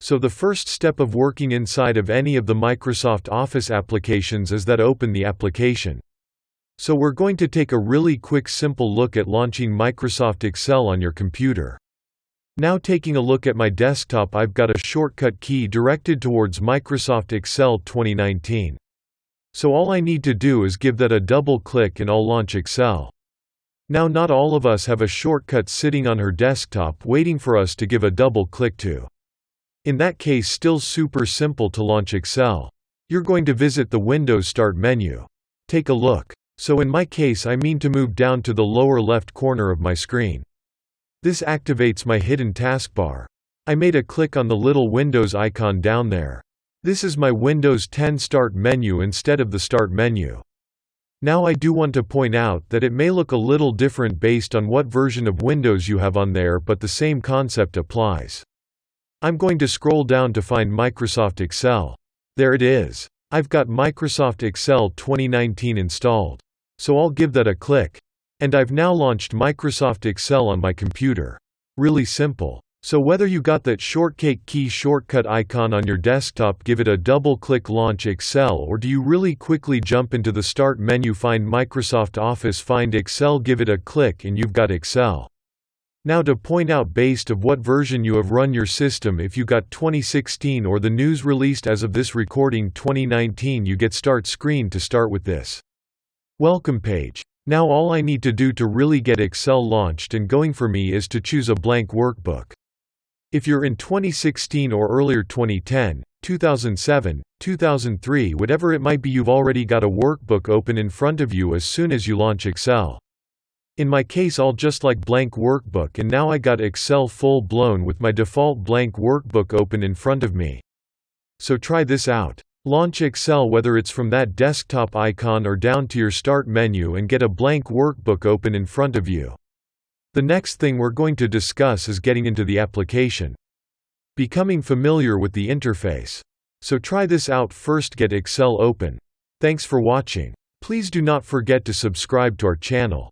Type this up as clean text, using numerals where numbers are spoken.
So the first step of working inside of any of the Microsoft Office applications is that open the application. So we're going to take a really quick simple look at launching Microsoft Excel on your computer. Now taking a look at my desktop, I've got a shortcut key directed towards Microsoft Excel 2019. So all I need to do is give that a double click and I'll launch Excel. Now not all of us have a shortcut sitting on her desktop waiting for us to give a double click to. In that case, still super simple to launch Excel. You're going to visit the Windows Start menu. Take a look. So in my case, I mean to move down to the lower left corner of my screen. This activates my hidden taskbar. I made a click on the little Windows icon down there. This is my Windows 10 Start menu instead of the Start menu. Now I do want to point out that it may look a little different based on what version of Windows you have on there, but the same concept applies. I'm going to scroll down to find Microsoft Excel. There it is. I've got Microsoft Excel 2019 installed. So I'll give that a click. And I've now launched Microsoft Excel on my computer. Really simple. So whether you got that shortcut key shortcut icon on your desktop, give it a double click, launch Excel, or do you really quickly jump into the Start menu, find Microsoft Office, find Excel, give it a click, and you've got Excel. Now to point out based of what version you have run your system, if you got 2016 or the news released as of this recording 2019, you get Start screen to start with this welcome page. Now all I need to do to really get Excel launched and going for me is to choose a blank workbook. If you're in 2016 or earlier 2010, 2007, 2003, whatever it might be, you've already got a workbook open in front of you as soon as you launch Excel. In my case, I'll just like blank workbook, and now I got Excel full blown with my default blank workbook open in front of me. So try this out. Launch Excel, whether it's from that desktop icon or down to your Start menu, and get a blank workbook open in front of you. The next thing we're going to discuss is getting into the application. Becoming familiar with the interface. So try this out first, get Excel open. Thanks for watching. Please do not forget to subscribe to our channel.